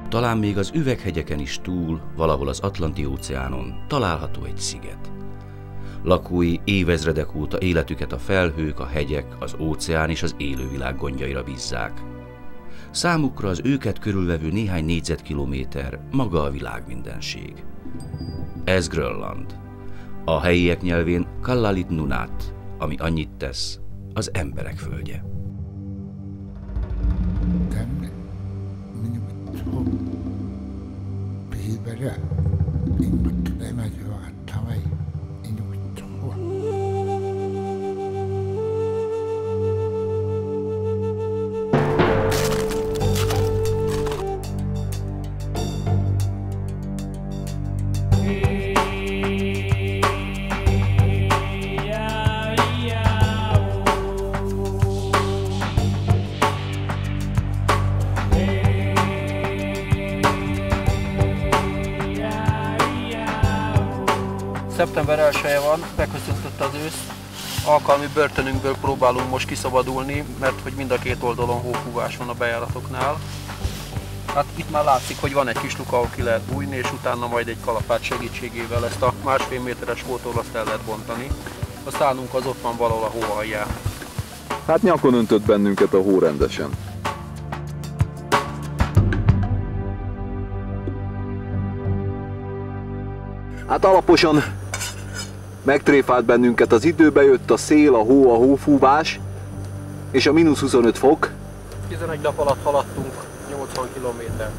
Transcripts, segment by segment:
Talán még az üveghegyeken is túl, valahol az Atlanti-óceánon található egy sziget. Lakói évezredek óta életüket a felhők, a hegyek, az óceán és az élővilág gondjaira bízzák. Számukra az őket körülvevő néhány négyzetkilométer maga a világmindenség. Ez Grönland. A helyiek nyelvén Kallalit Nunaat, ami annyit tesz, az emberek földje. Szeptember 1-e van, beköszöntött az ősz. Alkalmi börtönünkből próbálunk most kiszabadulni, mert hogy mind a két oldalon hófúvás van a bejáratoknál. Hát itt már látszik, hogy van egy kis luka, ahol ki lehet bújni, és utána majd egy kalapács segítségével ezt a 1,5 méteres hótorlaszt el lehet bontani. A szánunk az ott van valahol a hó alján. Hát nyakon öntött bennünket a hó rendesen. Hát alaposan megtréfált bennünket az időbe, jött a szél, a hófúvás, és a -25 fok. 11 nap alatt haladtunk 80 kilométert.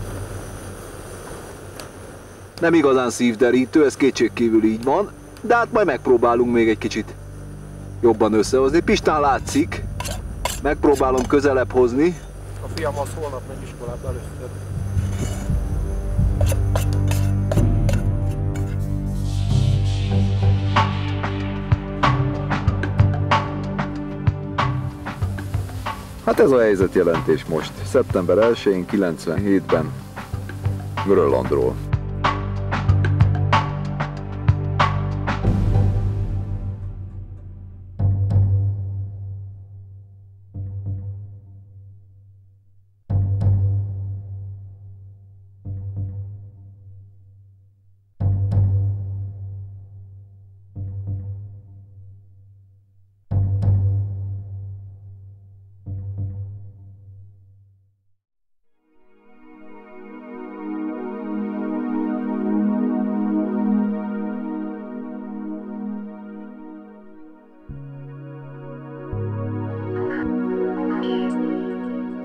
Nem igazán szívderítő, ez kétségkívül így van, de hát majd megpróbálunk még egy kicsit jobban összehozni. Pistán látszik, megpróbálom közelebb hozni. A fiam az holnap megy iskolába először. Hát ez a helyzetjelentés most, szeptember 1-én 97-ben Grönlandról.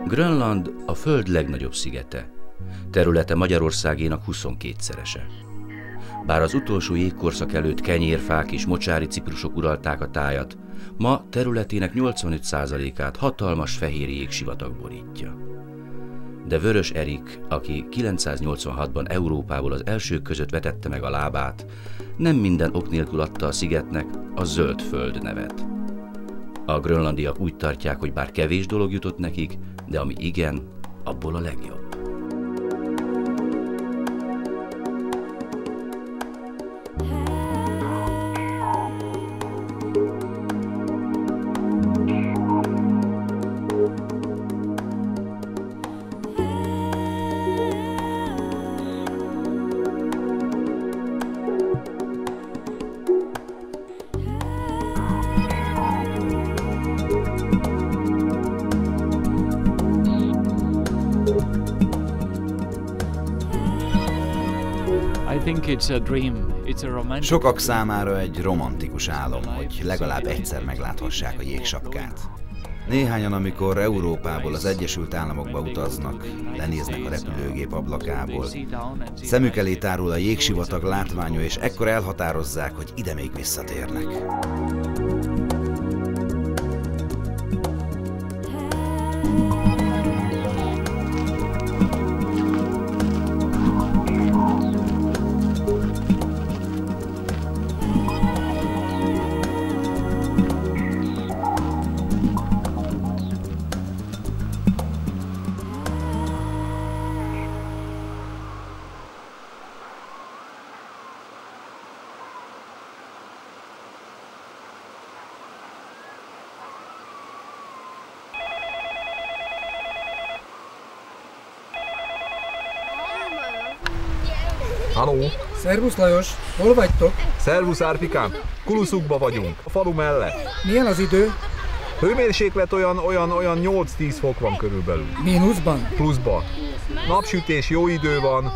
Grönland a Föld legnagyobb szigete. Területe Magyarországénak 22-szerese. Bár az utolsó jégkorszak előtt kenyérfák és mocsári ciprusok uralták a tájat, ma területének 85%-át hatalmas fehér jégsivatag borítja. De Vörös Erik, aki 986-ban Európából az elsők között vetette meg a lábát, nem minden ok nélkül adta a szigetnek a Zöld Föld nevet. A grönlandiak úgy tartják, hogy bár kevés dolog jutott nekik, de ami igen, abból a legjobb. Sokak számára egy romantikus álom, hogy legalább egyszer megláthassák a jégsapkát. Néhányan, amikor Európából az Egyesült Államokba utaznak, lenéznek a repülőgép ablakából, szemük elé tárul a jégsivatag látványa, és ekkor elhatározzák, hogy ide még visszatérnek. Halló! Szervusz Lajos, hol vagytok? Szervusz Árpikám! Kuluszukba vagyunk, a falu mellett. Milyen az idő? Hőmérséklet olyan 8-10 fok van körülbelül. Mínuszban? Pluszba. Napsütés, jó idő van,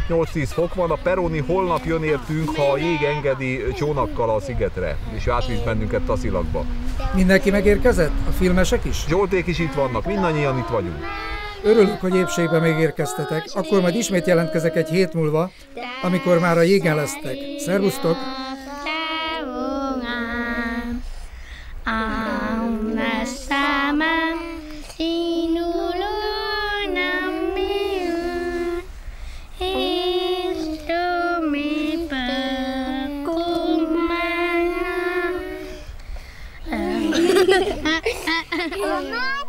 8-10 fok van, a Peroni holnap jön értünk, ha a jég engedi, csónakkal a szigetre, és átvisz bennünket Taszilakba. Mindenki megérkezett? A filmesek is? Zsolték is itt vannak, mindannyian itt vagyunk. Örülök, hogy épségbe megérkeztetek, akkor majd ismét jelentkezek egy hét múlva, amikor már a jégen lesztek. Szervusztok!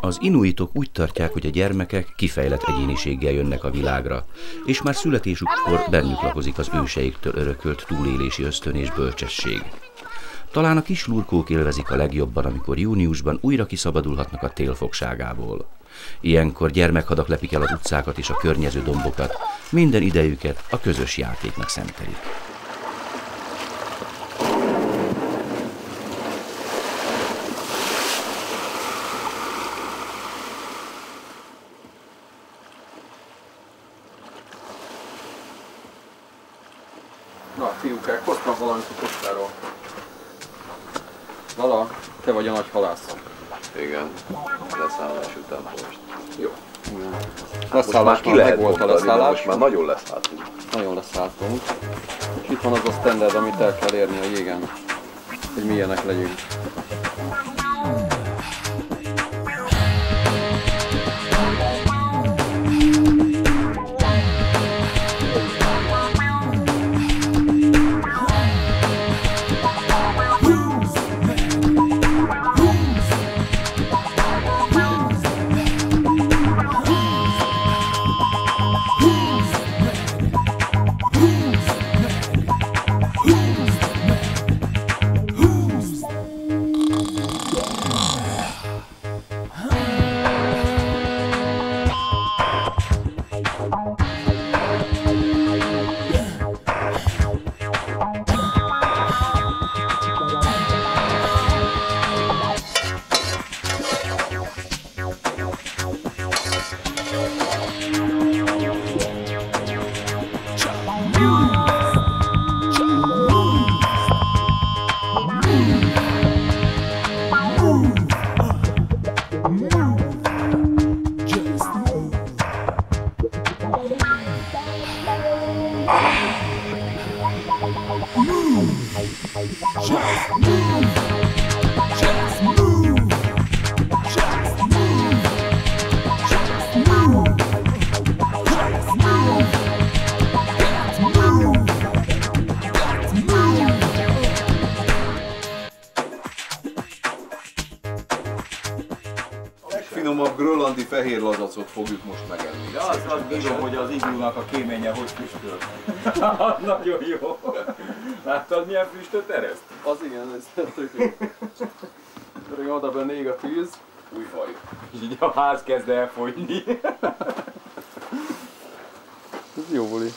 Az inuitok úgy tartják, hogy a gyermekek kifejlett egyéniséggel jönnek a világra, és már születésükkor bennük lakozik az őseiktől örökölt túlélési ösztön és bölcsesség. Talán a kis lurkók élvezik a legjobban, amikor júniusban újra kiszabadulhatnak a tél fogságából. Ilyenkor gyermekhadak lepik el az utcákat és a környező dombokat, minden idejüket a közös játéknak szentelik. Na, fiúkák, hoztam valamit a postáról. Vala, te vagy a nagy halász. Igen, leszállás után most. Jó. Leszállás ki lehet volt a leszállás. most már nagyon leszálltunk. Nagyon leszálltunk. És itt van az a standard, amit el kell érni a jégen, hogy milyenek legyünk. Finomabb grönlandi fehér lazacot fogjuk most megenni. Ja, azt bírom, hogy az iglúnak a kéménye hogy füstöl. Nagyon jó. Láttad, milyen füstöt ereszt? Az igen, ez tök jó. Öreg oda benne ég a tűz. Új faj. És így a ház kezd elfogyni. Ez jó buli.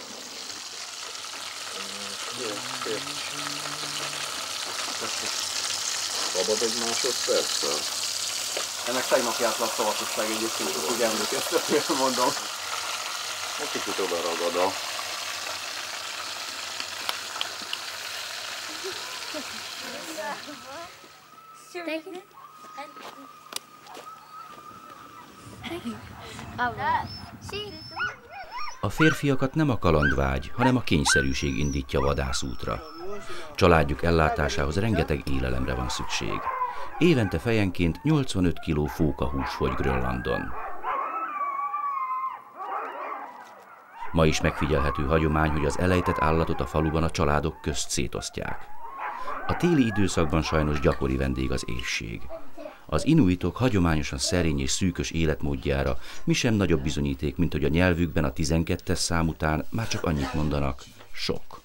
Szabad egy másodperccel? Ennek tegnap járt le a szavatosság egyébként, hogy emlékeztetően mondom. Egy kicsit oda ragad a... A férfiakat nem a kalandvágy, hanem a kényszerűség indítja vadászútra. Családjuk ellátásához rengeteg élelemre van szükség. Évente fejenként 85 kg fókahús fogy Grönlandon. Ma is megfigyelhető hagyomány, hogy az elejtett állatot a faluban a családok közt szétosztják. A téli időszakban sajnos gyakori vendég az éhség. Az inuitok hagyományosan szerény és szűkös életmódjára mi sem nagyobb bizonyíték, mint hogy a nyelvükben a 12-es szám után már csak annyit mondanak: sok.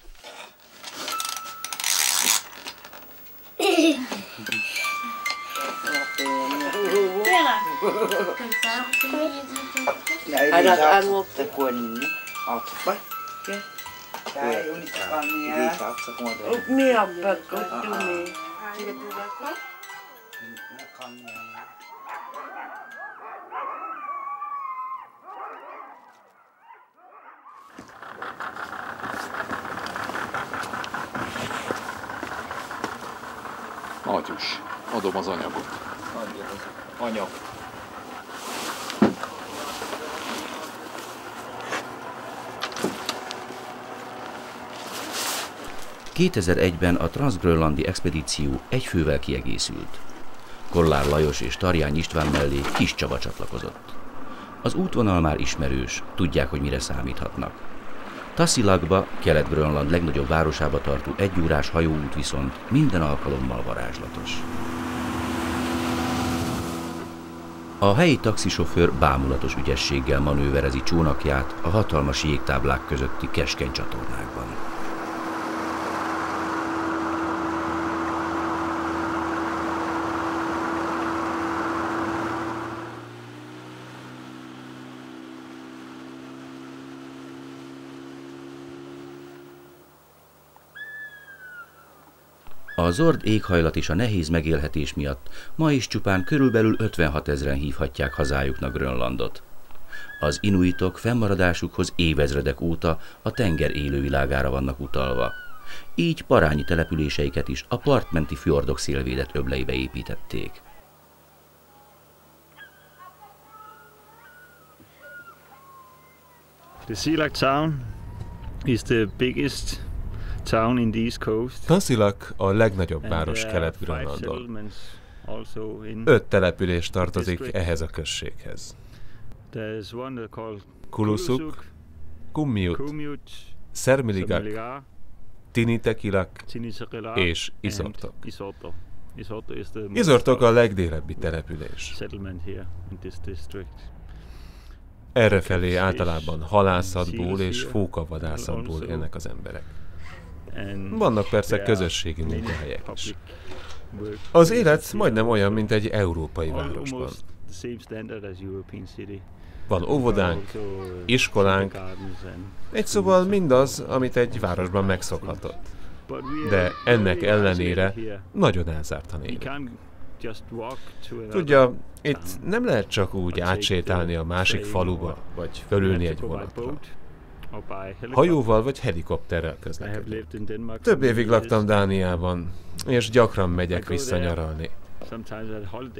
Ai đặt ăn một cái quần ọt bắt. Atyus, adom az anyagot. Adja az anyag. 2001-ben a transzgrönlandi expedíció egy fővel kiegészült. Kollár Lajos és Tarjány István mellé Kis Csaba csatlakozott. Az útvonal már ismerős, tudják, hogy mire számíthatnak. Tasiilaqba, Kelet-Grönland legnagyobb városába tartó egyórás hajóút viszont minden alkalommal varázslatos. A helyi taxisofőr bámulatos ügyességgel manőverezi csónakját a hatalmas jégtáblák közötti keskeny csatornákban. A zord éghajlat és a nehéz megélhetés miatt ma is csupán körülbelül 56 000-en hívhatják hazájuknak Grönlandot. Az inuitok fennmaradásukhoz évezredek óta a tenger élővilágára vannak utalva. Így parányi településeiket is a partmenti fjordok szélvédett öbleibe építették. Tasiilaq town is the biggest town in the East Coast. Tasiilaq a legnagyobb város Kelet-Grönlandon. 5 település tartozik ehhez a községhez. Kulusuk, Kummiut, Sermiligaq, Tinitekilaq és Isortok. Isortok a legdélebbi település. Errefelé általában halászatból és fókavadászatból élnek az emberek. Vannak persze közösségi munkahelyek is. Az élet majdnem olyan, mint egy európai városban. Van óvodánk, iskolánk, egy szóval mindaz, amit egy városban megszokhatott. De ennek ellenére nagyon elzártan élünk. Tudja, itt nem lehet csak úgy átsétálni a másik faluba, vagy fölülni egy vonatra. Hajóval vagy helikopterrel közlekedni. Több évig laktam Dániában, és gyakran megyek vissza nyaralni.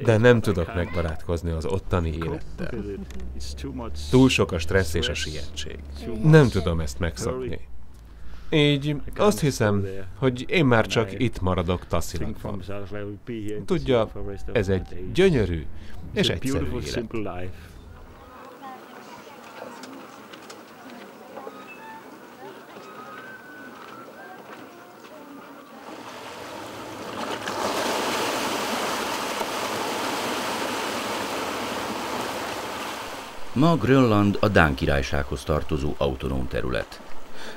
De nem tudok megbarátkozni az ottani élettel. Túl sok a stressz és a sietség. Nem tudom ezt megszokni. Így azt hiszem, hogy én már csak itt maradok Tasiilaqban. Tudja, ez egy gyönyörű és egyszerű élet. Ma Grönland a Dán Királysághoz tartozó autonóm terület.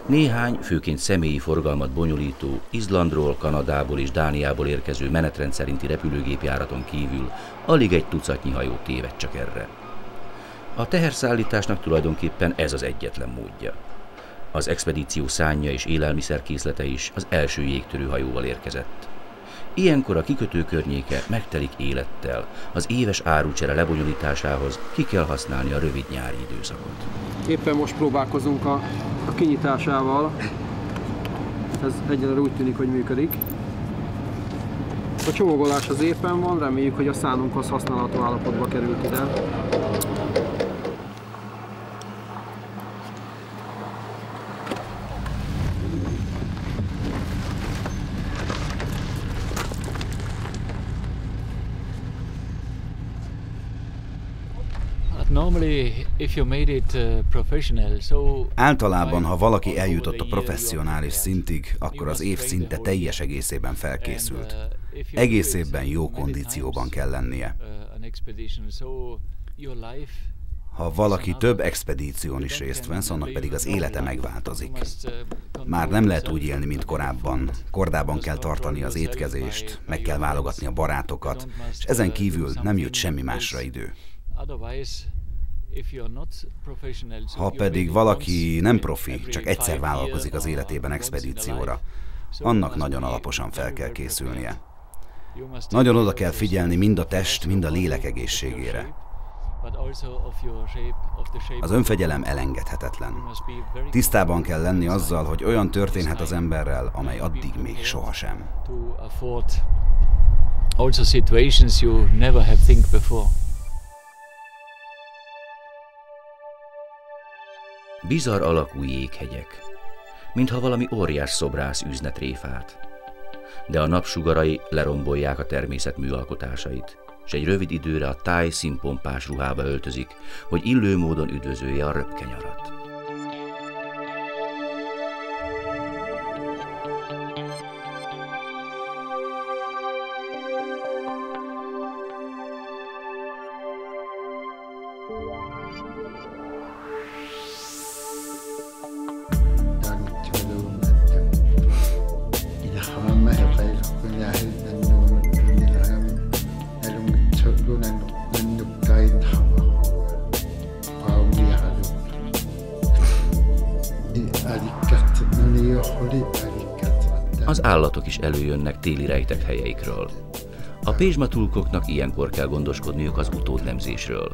Néhány, főként személyi forgalmat bonyolító, Izlandról, Kanadából és Dániából érkező menetrend szerinti repülőgépjáraton kívül alig egy tucatnyi hajó téved csak erre. A teherszállításnak tulajdonképpen ez az egyetlen módja. Az expedíció szánja és élelmiszerkészlete is az első jégtörő hajóval érkezett. Ilyenkor a kikötő környéke megtelik élettel, az éves árucsere lebonyolításához ki kell használni a rövid nyári időszakot. Éppen most próbálkozunk a kinyitásával, ez egyelőre úgy tűnik, hogy működik. A csomagolás az éppen van, reméljük, hogy a szánunkhoz használható állapotba került ide. Általában, ha valaki eljutott a professzionális szintig, akkor az év szinte teljes egészében felkészült. Egész évben jó kondícióban kell lennie. Ha valaki több expedíción is részt vesz, annak pedig az élete megváltozik. Már nem lehet úgy élni, mint korábban. Kordában kell tartani az étkezést, meg kell válogatni a barátokat, és ezen kívül nem jut semmi másra idő. Ha pedig valaki nem profi, csak egyszer vállalkozik az életében expedícióra, annak nagyon alaposan fel kell készülnie. Nagyon oda kell figyelni mind a test, mind a lélek egészségére. Az önfegyelem elengedhetetlen. Tisztában kell lenni azzal, hogy olyan történhet az emberrel, amely addig még sohasem. Also situations you never have think before. Bizarr alakú jéghegyek, mintha valami óriás szobrász űzne tréfát. De a napsugarai lerombolják a természet műalkotásait, és egy rövid időre a táj színpompás ruhába öltözik, hogy illő módon üdvözölje a röpkenyarat. Az állatok is előjönnek téli rejtett helyeikről. A pézsmatulkoknak ilyenkor kell gondoskodniuk az utódnemzésről.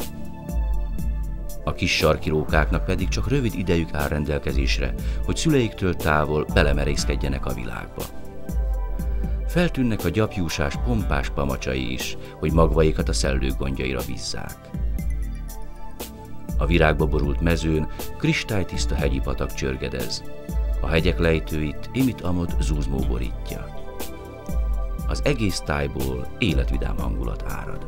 A kis sarki rókáknak pedig csak rövid idejük áll rendelkezésre, hogy szüleiktől távol belemerészkedjenek a világba. Feltűnnek a gyapjúsás pompás pamacsai is, hogy magvaikat a szellők gondjaira bízzák. A virágba borult mezőn kristálytiszta hegyi patak csörgedez. A hegyek lejtőit imit-amot zúzmó borítja. Az egész tájból életvidám hangulat árad.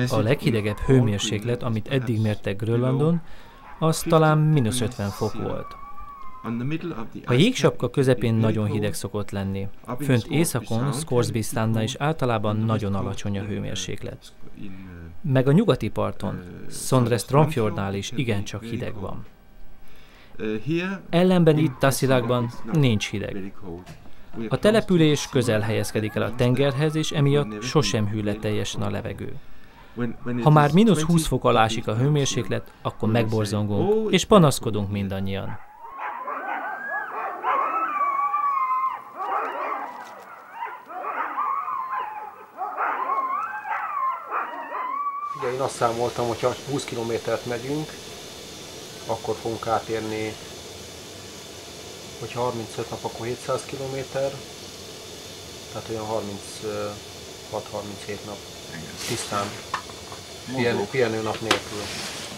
A leghidegebb hőmérséklet, amit eddig mértek Grönlandon, az talán -50 fok volt. A jégsapka közepén nagyon hideg szokott lenni. Fönt északon, Scoresby-Strandnál is általában nagyon alacsony a hőmérséklet. Meg a nyugati parton, Sondre-Stromfjordnál is igencsak hideg van. Ellenben itt Tasiilaqban nincs hideg. A település közel helyezkedik el a tengerhez, és emiatt sosem hűl le teljesen a levegő. Ha már -20 fok alá esik a hőmérséklet, akkor megborzongunk, és panaszkodunk mindannyian. Ugye én azt számoltam, hogy ha 20 kilométert megyünk, akkor fogunk átérni, hogyha 35 nap, akkor 700 kilométer, tehát olyan 36-37 nap tisztán, pihenő nap nélkül.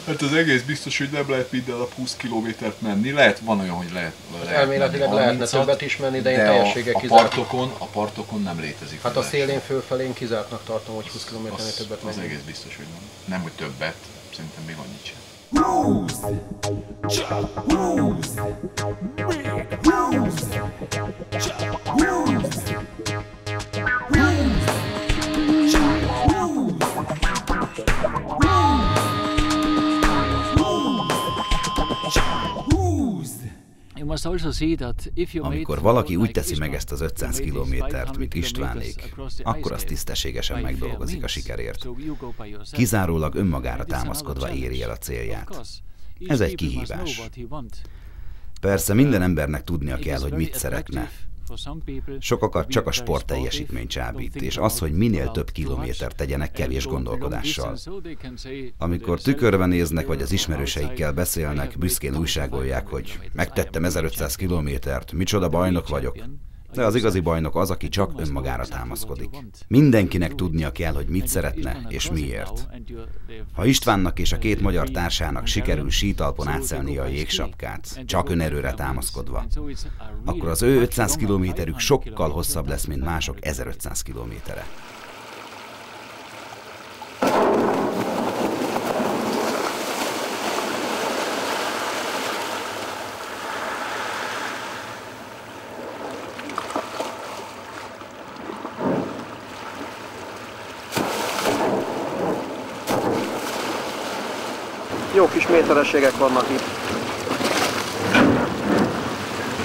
Hát az egész biztos, hogy nem lehet minden nap 20 kilométert menni, van olyan, hogy lehet elméletileg lehetne többet is menni, de én teljességgel kizárt. A partokon nem létezik. Hát a szélén fölfelé én kizártnak tartom, hogy 20 kilométernél többet menni. Az egész biztos, hogy nem. Nem, hogy többet, szerintem még annyit sem. Amikor valaki úgy teszi meg ezt az 500 kilométert, mint Istvánék, akkor az tisztességesen megdolgozik a sikerért. Kizárólag önmagára támaszkodva éri el a célját. Ez egy kihívás. Persze minden embernek tudnia kell, hogy mit szeretne. Sokakat csak a sport teljesítmény csábít, és az, hogy minél több kilométert tegyenek kevés gondolkodással. Amikor tükörbe néznek, vagy az ismerőseikkel beszélnek, büszkén újságolják, hogy megtettem 1500 kilométert, micsoda bajnok vagyok. De az igazi bajnok az, aki csak önmagára támaszkodik. Mindenkinek tudnia kell, hogy mit szeretne és miért. Ha Istvánnak és a két magyar társának sikerül sítalpon átszelnie a jégsapkát, csak önerőre támaszkodva, akkor az ő 500 kilométerük sokkal hosszabb lesz, mint mások 1500 kilométere. Jó kis méterességek vannak itt.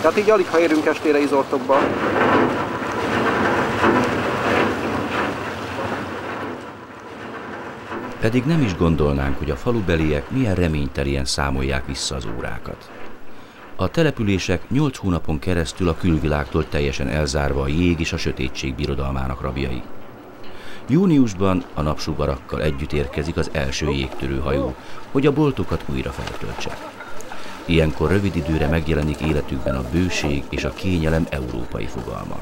Tehát így alig ha érünk estére Izortokba. Pedig nem is gondolnánk, hogy a falubeliek milyen reményteljen számolják vissza az órákat. A települések 8 hónapon keresztül a külvilágtól teljesen elzárva a jég és a sötétség birodalmának rabjai. Júniusban a napsugarakkal együtt érkezik az első jégtörő hajó, hogy a boltokat újra feltöltse. Ilyenkor rövid időre megjelenik életükben a bőség és a kényelem európai fogalma.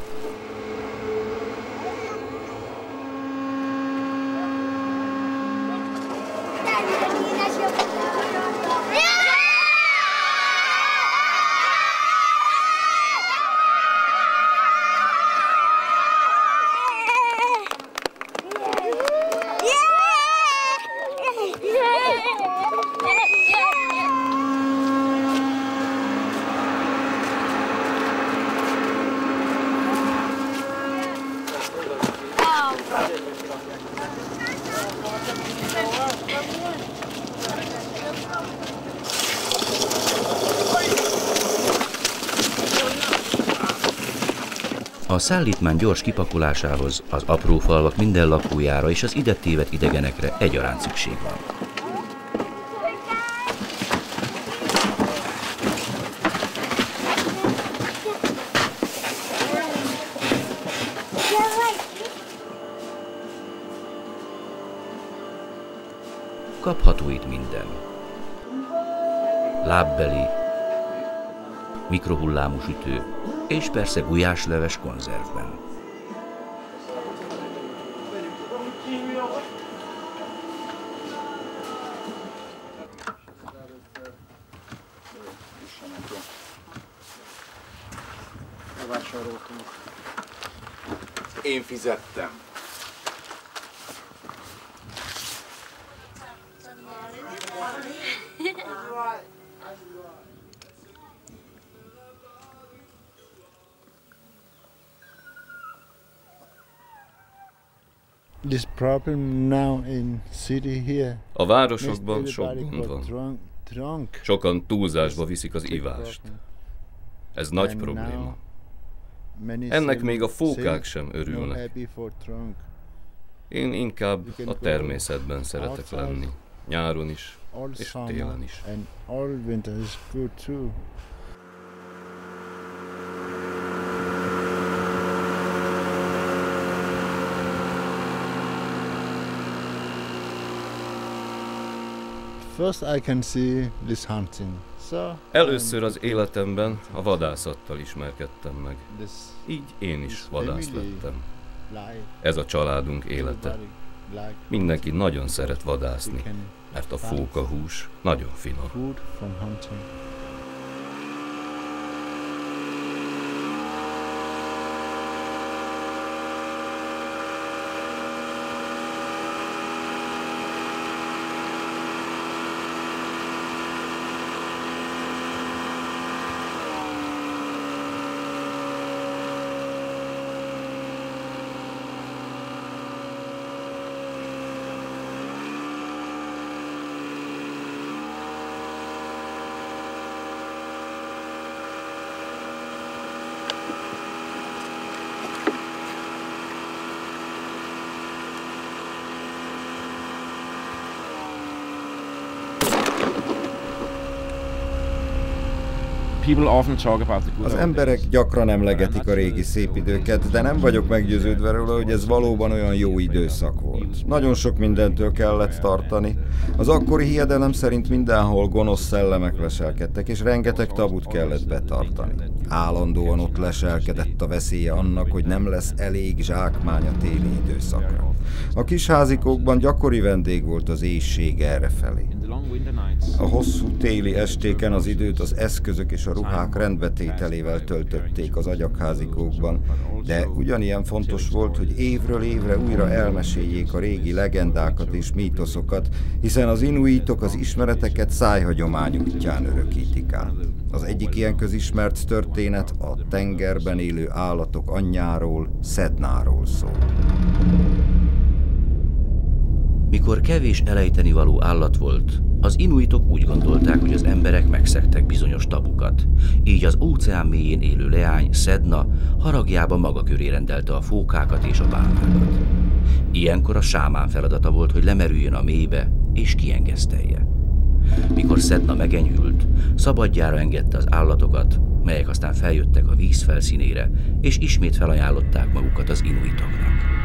A szállítmány gyors kipakolásához az apró falvak minden lakójára és az ide tévedt idegenekre egyaránt szükség van. Kapható itt minden. Lábbeli, mikrohullámú sütő, és persze gulyásleves konzervben. Én fizettem. A városokban sok gond van. Sokan túlzásba viszik az ivást. Ez nagy probléma. Ennek még a fókák sem örülnek. Én inkább a természetben szeretek lenni. Nyáron is, és télen is. Először az életemben a vadászattal ismerkedtem meg. Így én is vadász lettem. Ez a családunk élete. Mindenki nagyon szeret vadászni, mert a fókahús nagyon finom. Az emberek gyakran emlegetik a régi szép időket, de nem vagyok meggyőződve róla, hogy ez valóban olyan jó időszak volt. Nagyon sok mindentől kellett tartani. Az akkori hiedelem szerint mindenhol gonosz szellemek leselkedtek, és rengeteg tabut kellett betartani. Állandóan ott leselkedett a veszélye annak, hogy nem lesz elég zsákmány a téli időszakra. A kisházikókban gyakori vendég volt az éhség errefelé. A hosszú téli estéken az időt az eszközök és a ruhák rendbetételével töltötték az agyakházikókban, de ugyanilyen fontos volt, hogy évről évre újra elmeséljék a régi legendákat és mítoszokat, hiszen az inuitok az ismereteket szájhagyomány útján örökítik át. Az egyik ilyen közismert történet a tengerben élő állatok anyjáról, Szednáról szól. Mikor kevés elejteni való állat volt, az inuitok úgy gondolták, hogy az emberek megszegtek bizonyos tabukat. Így az óceán mélyén élő leány, Sedna, haragjában maga köré rendelte a fókákat és a bálnákat. Ilyenkor a sámán feladata volt, hogy lemerüljön a mélybe és kiengesztelje. Mikor Sedna megenyhült, szabadjára engedte az állatokat, melyek aztán feljöttek a víz felszínére, és ismét felajánlották magukat az inuitoknak.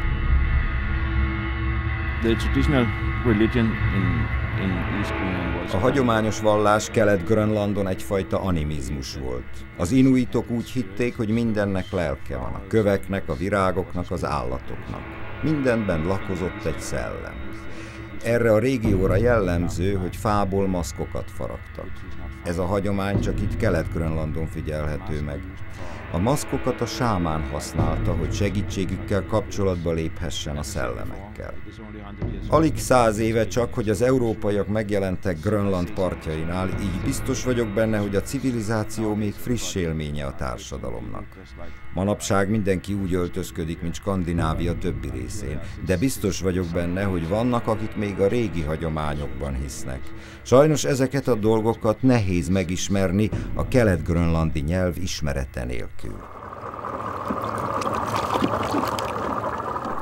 A hagyományos vallás Kelet-Grönlandon egyfajta animizmus volt. Az inuitok úgy hitték, hogy mindennek lelke van, a köveknek, a virágoknak, az állatoknak. Mindenben lakozott egy szellem. Erre a régióra jellemző, hogy fából maszkokat faragtak. Ez a hagyomány csak itt Kelet-Grönlandon figyelhető meg. A maszkokat a sámán használta, hogy segítségükkel kapcsolatba léphessen a szellemekkel. Alig 100 éve csak, hogy az európaiak megjelentek Grönland partjainál, így biztos vagyok benne, hogy a civilizáció még friss élménye a társadalomnak. Manapság mindenki úgy öltözködik, mint Skandinávia többi részén, de biztos vagyok benne, hogy vannak, akik még a régi hagyományokban hisznek. Sajnos ezeket a dolgokat nehéz megismerni a kelet-grönlandi nyelv ismerete nélkül.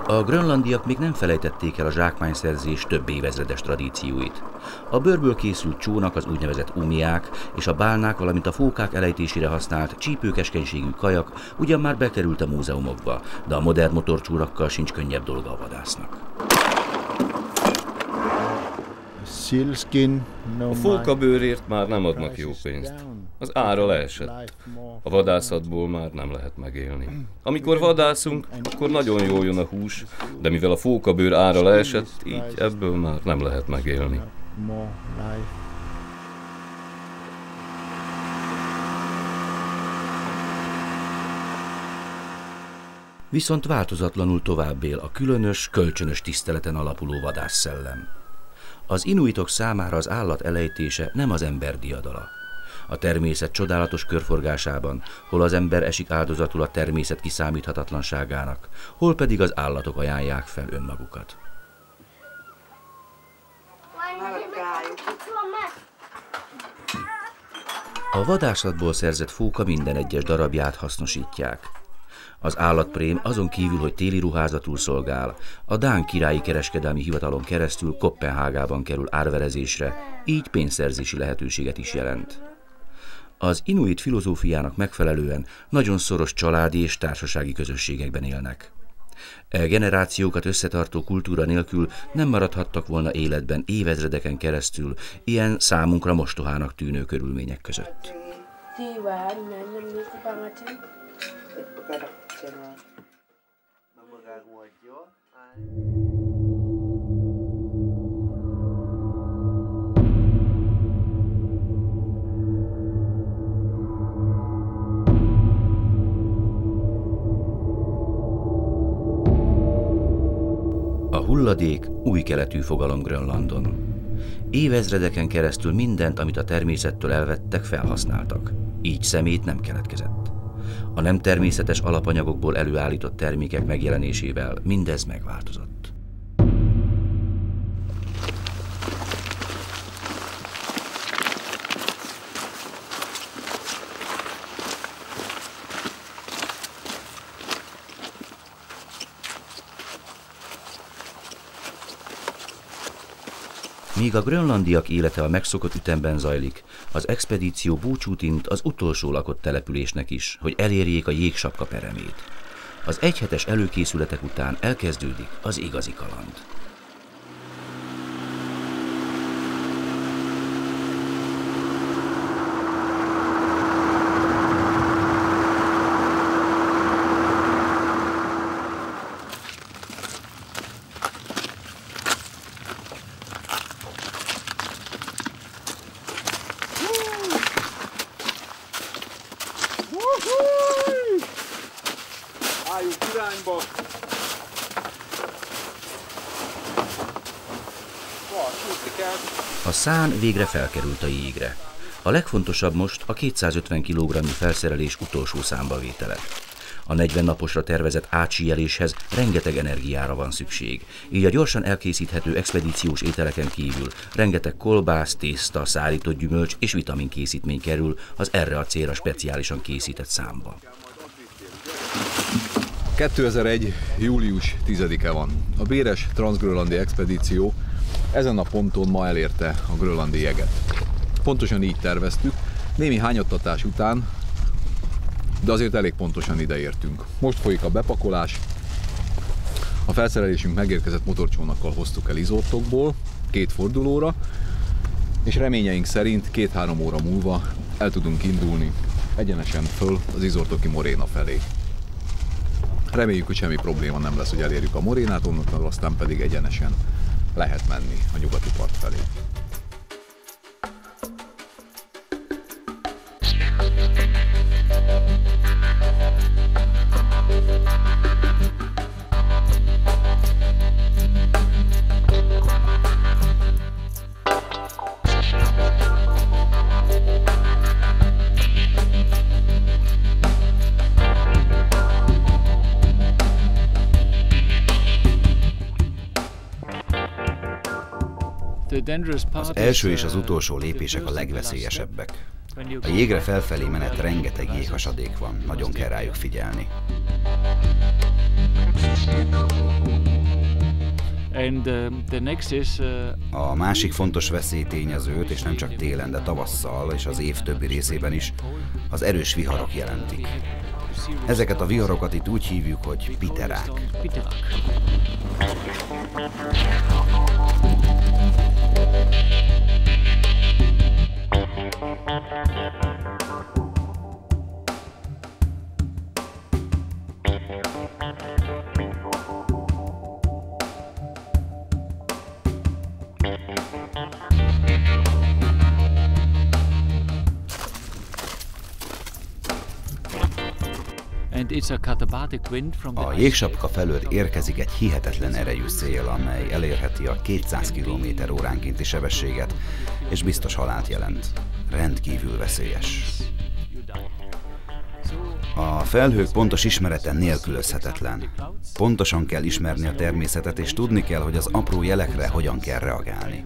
A grönlandiak még nem felejtették el a zsákmányszerzés több évezredes tradícióit. A bőrből készült csónak, az úgynevezett umiák és a bálnák, valamint a fókák elejtésére használt csípőkeskenységű kajak ugyan már bekerült a múzeumokba, de a modern motorcsónakkal sincs könnyebb dolga a vadásznak. A fókabőrért már nem adnak jó pénzt. Az ára leesett. A vadászatból már nem lehet megélni. Amikor vadászunk, akkor nagyon jól jön a hús, de mivel a fókabőr ára leesett, így ebből már nem lehet megélni. Viszont változatlanul tovább él a különös, kölcsönös tiszteleten alapuló vadászszellem. Az inuitok számára az állat elejtése nem az ember diadala. A természet csodálatos körforgásában, hol az ember esik áldozatul a természet kiszámíthatatlanságának, hol pedig az állatok ajánlják fel önmagukat. A vadászatból szerzett fóka minden egyes darabját hasznosítják. Az állatprém azon kívül, hogy téli ruházatul szolgál, a dán királyi kereskedelmi hivatalon keresztül Koppenhágában kerül árverezésre, így pénzszerzési lehetőséget is jelent. Az inuit filozófiának megfelelően nagyon szoros családi és társasági közösségekben élnek. E generációkat összetartó kultúra nélkül nem maradhattak volna életben évezredeken keresztül ilyen számunkra mostohának tűnő körülmények között. A hulladék új keletű fogalom Grönlandon. Évezredeken keresztül mindent, amit a természettől elvettek, felhasználtak. Így szemét nem keletkezett. A nem természetes alapanyagokból előállított termékek megjelenésével mindez megváltozott. Míg a grönlandiak élete a megszokott ütemben zajlik, az expedíció búcsút int az utolsó lakott településnek is, hogy elérjék a jégsapka peremét. Az egyhetes előkészületek után elkezdődik az igazi kaland. A szán végre felkerült a jégre. A legfontosabb most a 250 kg felszerelés utolsó számba vétele. A 40 naposra tervezett átsíjeléshez rengeteg energiára van szükség, így a gyorsan elkészíthető expedíciós ételeken kívül rengeteg kolbász, tészta, szárított gyümölcs és vitaminkészítmény kerül az erre a célra speciálisan készített számba. 2001. július 10-e van. A béres transgrönlandi expedíció ezen a ponton ma elérte a grönlandi jeget. Pontosan így terveztük, némi hányattatás után, de azért elég pontosan ideértünk. Most folyik a bepakolás. A felszerelésünk megérkezett motorcsónakkal hoztuk el Izortokból 2 fordulóra, és reményeink szerint 2-3 óra múlva el tudunk indulni egyenesen föl az Izortoki moréna felé. Reméljük, hogy semmi probléma nem lesz, hogy elérjük a morénát, onnan aztán pedig egyenesen lehet menni a nyugati part felé. Az első és az utolsó lépések a legveszélyesebbek. A jégre felfelé menet rengeteg jéghasadék van, nagyon kell rájuk figyelni. A másik fontos veszélytényezőt, és nem csak télen, de tavasszal és az év többi részében is, az erős viharok jelentik. Ezeket a viharokat itt úgy hívjuk, hogy piterák. A jégsapka felől érkezik egy hihetetlen erejű szél, amely elérheti a 200 km/óránkénti sebességet, és biztos halált jelent. Rendkívül veszélyes. A felhők pontos ismerete nélkülözhetetlen. Pontosan kell ismerni a természetet, és tudni kell, hogy az apró jelekre hogyan kell reagálni.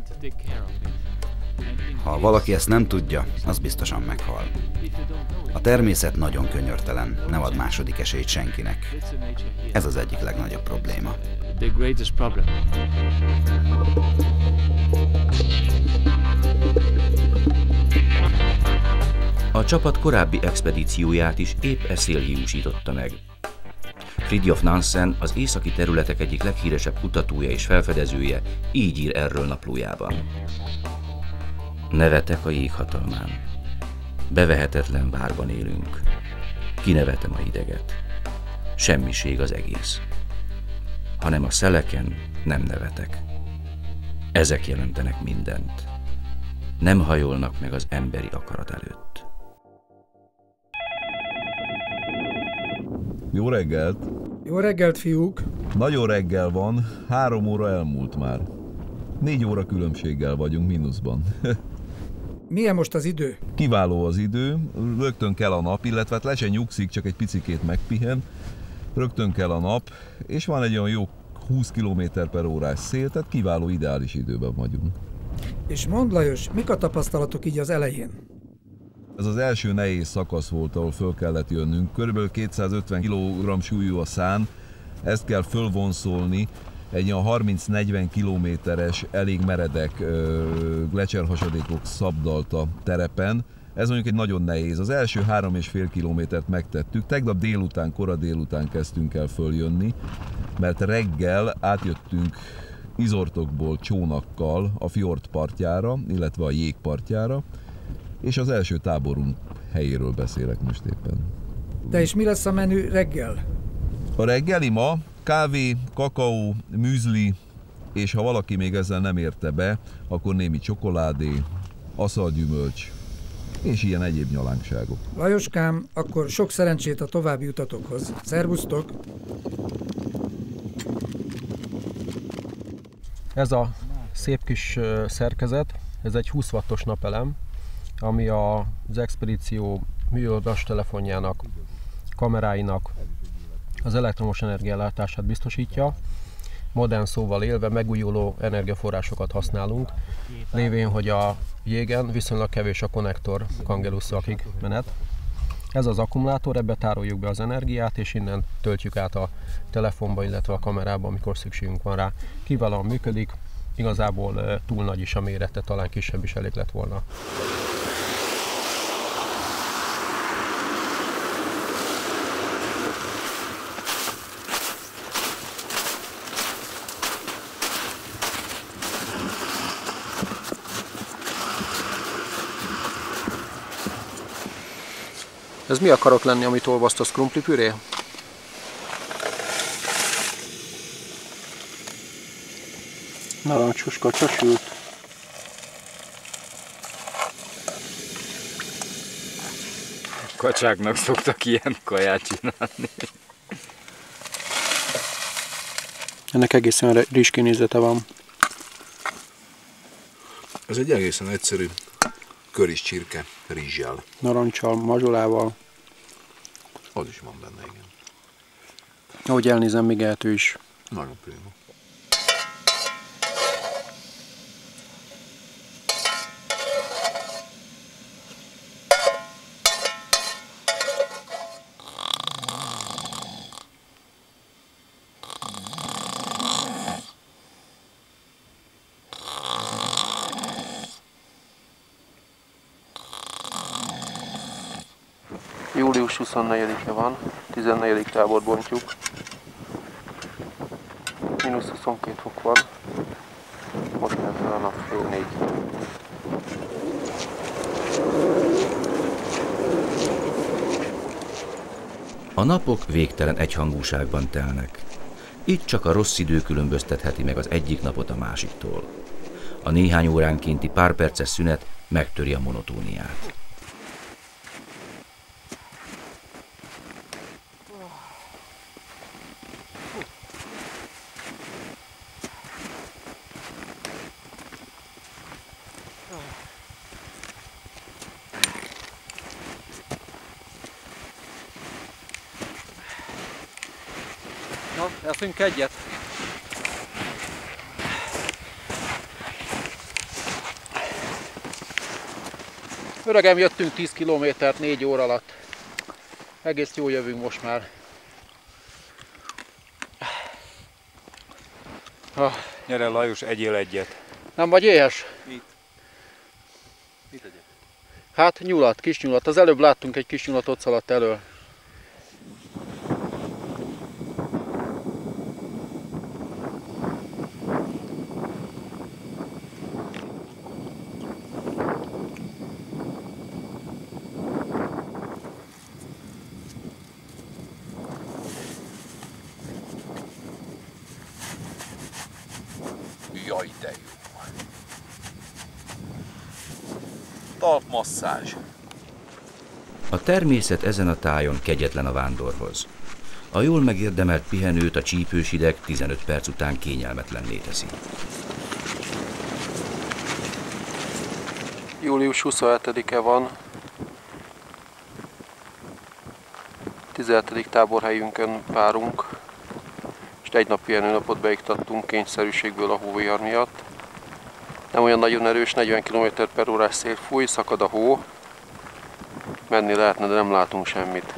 Ha valaki ezt nem tudja, az biztosan meghal. A természet nagyon könyörtelen, nem ad második esélyt senkinek. Ez az egyik legnagyobb probléma. A csapat korábbi expedícióját is épp e szél hiúsította meg. Fridtjof Nansen, az északi területek egyik leghíresebb kutatója és felfedezője, így ír erről naplójában. Nevetek a jéghatalmán. Bevehetetlen várban élünk. Kinevetem a hideget. Semmiség az egész. Hanem a szeleken nem nevetek. Ezek jelentenek mindent. Nem hajolnak meg az emberi akarat előtt. Jó reggelt! Jó reggelt, fiúk! Nagyon reggel van, 3 óra elmúlt már. 4 óra különbséggel vagyunk mínuszban. Milyen most az idő? Kiváló az idő, rögtön kell a nap, illetve hát le se nyugszik, csak egy picikét megpihen. Rögtön kell a nap, és van egy olyan jó 20 km/h szél, tehát kiváló, ideális időben vagyunk. És mondd, Lajos, mik a tapasztalatok így az elején? Ez az első nehéz szakasz volt, ahol föl kellett jönnünk. Körülbelül 250 kg súlyú a szán, ezt kell fölvonszolni egy olyan 30-40 kilométeres, elég meredek glecserhasadékok szabdalta terepen. Ez mondjuk egy nagyon nehéz. Az első 3,5 kilométert megtettük. Tegnap délután, kora délután kezdtünk el följönni, mert reggel átjöttünk Izortokból csónakkal a fjord partjára, illetve a jég partjára, és az első táborunk helyéről beszélek most éppen. De és mi lesz a menü reggel? A reggeli ma kávé, kakaó, műzli, és ha valaki még ezzel nem érte be, akkor némi csokoládé, aszalgyümölcs, és ilyen egyéb nyalánkságok. Lajoskám, akkor sok szerencsét a további utatokhoz. Szervusztok! Ez a szép kis szerkezet, ez egy 20 wattos napelem, ami az expedíció műholdas telefonjának, kameráinak az elektromos energiaellátását biztosítja. Modern szóval élve megújuló energiaforrásokat használunk, lévén, hogy a jégen viszonylag kevés a konnektor Kangelusszakig menet. Ez az akkumulátor, ebbe tároljuk be az energiát, és innen töltjük át a telefonba, illetve a kamerába, amikor szükségünk van rá. Kiválóan működik, igazából túl nagy is a mérete, talán kisebb is elég lett volna. Ez mi akarok lenni, amit olvasztasz, krumplipüré? Narancsos kacsa sült. Kacsáknak szoktak ilyen kaját csinálni. Ennek egészen rizskinézete van. Ez egy egészen egyszerű köris csirke rizssel. Narancsal, mazsolával. Az is van benne, igen. Ahogy elnézem, még ehető is. Nagyon prima. Július 24-e van, 14. tábor bontjuk. Mínusz 22 fok van. Most ezzel a nap 3:30. A napok végtelen egyhangúságban telnek. Így csak a rossz idő különböztetheti meg az egyik napot a másiktól. A néhány óránkénti pár perces szünet megtöri a monotóniát. Na, eszünk egyet. Öregem, jöttünk 10 kilométert 4 óra alatt. Egész jól jövünk most már. Gyere Lajos, egyél egyet. Nem vagy éhes? Mit? Mit egyet? Hát nyulat, kis nyulat. Az előbb láttunk egy kis nyulat, ott szaladt elől. Jaj, de jó! Talpmasszázs! A természet ezen a tájon kegyetlen a vándorhoz. A jól megérdemelt pihenőt a csípős hideg 15 perc után kényelmetlenné teszi. Július 27-e van. 17. táborhelyünkön várunk. És egy nap pihenőnapot beiktattunk kényszerűségből a hóvihar miatt. Nem olyan nagyon erős, 40 km/h szél fúj, szakad a hó. Menni lehetne, de nem látunk semmit.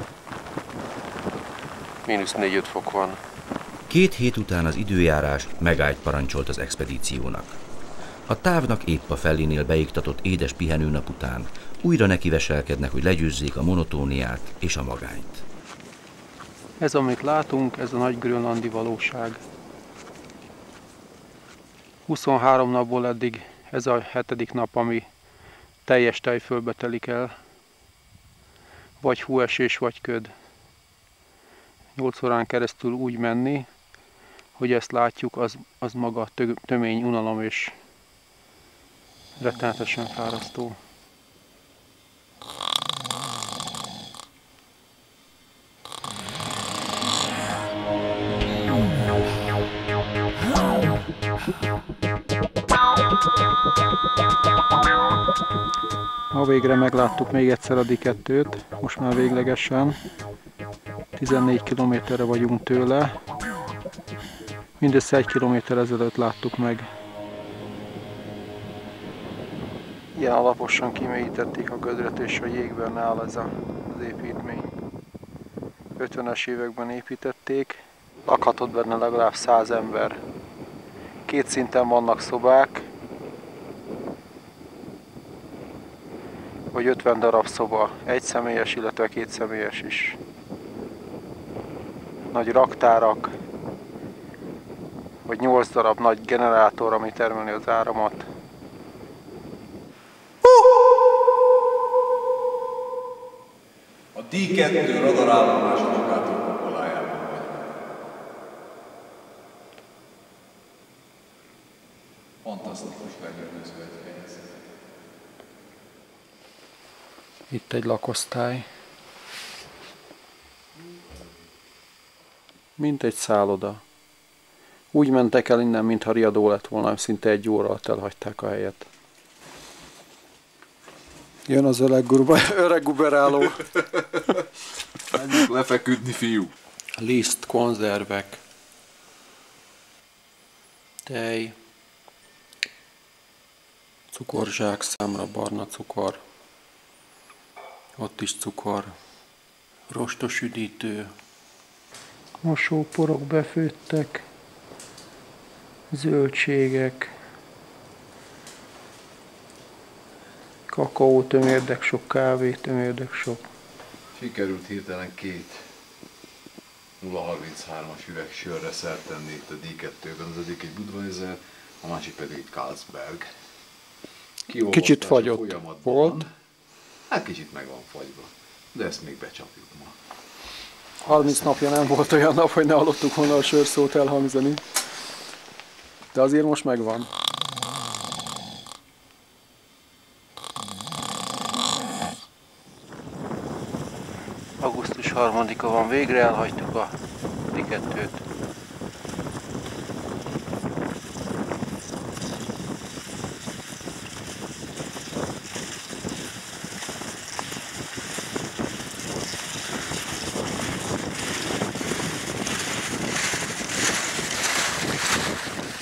Mínusz 4-5 fok van. 2 hét után az időjárás megállt parancsolt az expedíciónak. A távnak épp a felénél beiktatott édes pihenőnap után újra nekiveselkednek, hogy legyőzzék a monotóniát és a magányt. Ez, amit látunk, ez a nagy grönlandi valóság. 23 napból eddig ez a 7. nap, ami teljes tejfölbe telik el. Vagy hóesés, vagy köd. 8 órán keresztül úgy menni, hogy ezt látjuk, az maga tömény unalom és rettenetesen fárasztó. Ma végre megláttuk még egyszer a D2-t, most már véglegesen. 14 kilométerre vagyunk tőle. Mindössze 1 kilométer ezelőtt láttuk meg. Ilyen alaposan kimélyítették a gödröt, és a jégben áll ez az építmény. 50-es években építették, lakhatott benne legalább 100 ember. 2 szinten vannak szobák, vagy 50 darab szoba, 1 személyes, illetve 2 személyes is. Nagy raktárak, vagy 8 darab nagy generátor, ami termeli az áramot. A D2 radarállomás lokátorkupolájában vagyunk. Fantasztikus lenyűgöző egy helyzet. Itt egy lakosztály. Mint egy szálloda. Úgy mentek el innen, mintha riadó lett volna, szinte 1 óra alatt elhagyták a helyet. Jön az öreg guberáló. Menjünk lefeküdni, fiú. Liszt, konzervek, tej, cukorzsák számra, barna cukor, ott is cukor, rostos üdítő, mosóporok befőttek, zöldségek, kakaó, tömérdek sok, kávé, tömérdek sok. Sikerült hirtelen 2 0,33-as üveg sörre szert tenni itt a D2-ben. Az egyik egy Budweiser, a másik pedig egy Carlsberg. Kicsit fagyott volt. Hát kicsit meg van fagyva, de ezt még becsapjuk ma. 30 napja nem volt olyan nap, hogy ne hallottuk volna a sörszót elhangzani. De azért most megvan. Augusztus 3-a van, végre elhagytuk a D2-t.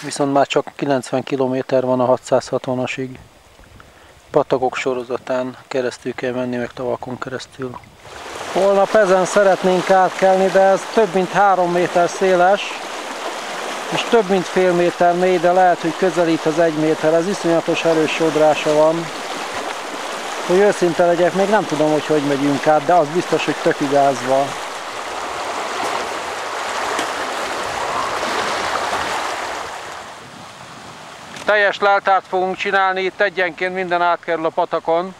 Viszont már csak 90 km van a 660-asig. Patakok sorozatán keresztül kell menni, meg tavakon keresztül. Holnap ezen szeretnénk átkelni, de ez több mint 3 méter széles, és több mint fél méter mély, de lehet, hogy közelít az 1 méter. Ez iszonyatos erős sodrása van. Hogy őszinte legyek, még nem tudom, hogy megyünk át, de az biztos, hogy tökigázva. Teljes leltárt fogunk csinálni, itt egyenként minden átkerül a patakon.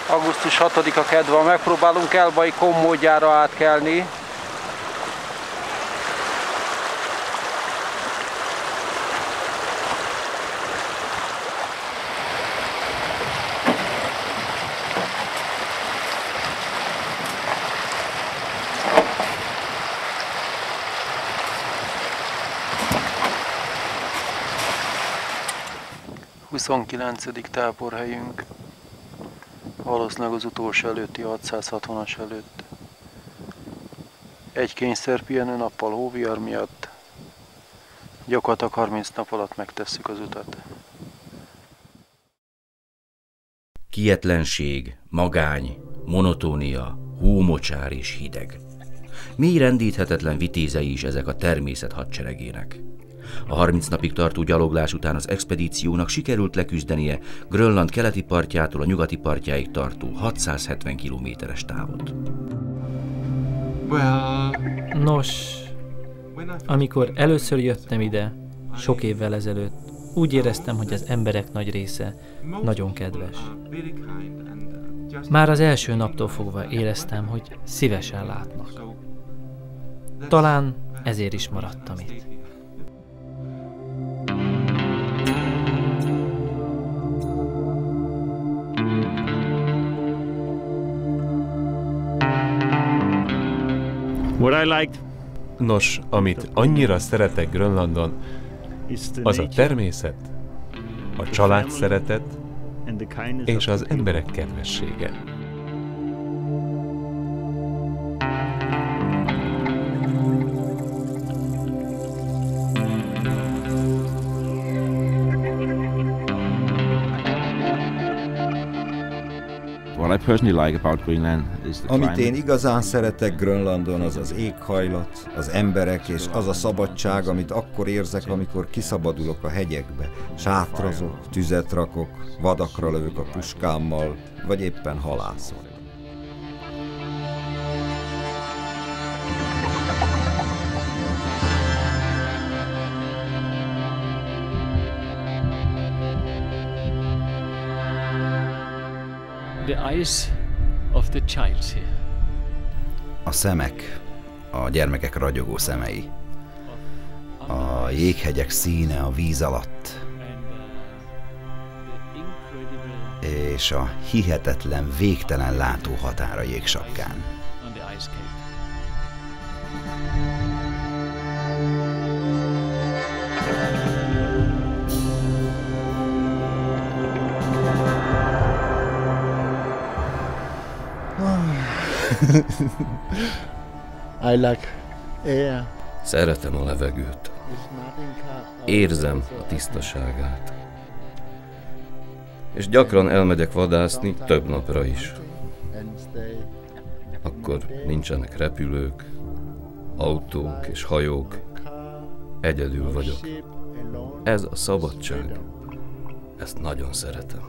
Augusztus 6-a kedd van, megpróbálunk Elbai Kom módjára átkelni. A 29. táborhelyünk. Valószínűleg az utolsó előtti 660-as előtt. Egy kényszerpihenő nappal hóvihar miatt. Gyakorlatilag 30 nap alatt megtesszük az utat. Kijetlenség, magány, monotónia, hómocsár és hideg. Mély rendíthetetlen vitézei is ezek a természet hadseregének. A 30 napig tartó gyaloglás után az expedíciónak sikerült leküzdenie Grönland keleti partjától a nyugati partjáig tartó 670 kilométeres távot. Nos, amikor először jöttem ide, sok évvel ezelőtt, úgy éreztem, hogy az emberek nagy része nagyon kedves. Már az első naptól fogva éreztem, hogy szívesen látnak. Talán ezért is maradtam itt. Nos, amit annyira szeretek Grönlandon, az a természet, a család szeretet és az emberek kedvessége. Amit én igazán szeretek Grönlandon, az az éghajlat, az emberek és az a szabadság, amit akkor érzek, amikor kiszabadulok a hegyekbe. Sátrazok, tüzet rakok, vadakra lövök a puskámmal, vagy éppen halászok. The eyes of the child here. A szemek, a gyermekek ragyogó szemei. A jéghegyek színe a víz alatt. És a hihetetlen, végtelen látóhatár a jégsapkán. I like air. Szeretem a levegőt. Érzem a tisztaságát. És gyakran elmegyek vadászni több napra is. Akkor nincsenek repülők, autók és hajók. Egyedül vagyok. Ez a szabadság. Ezt nagyon szeretem.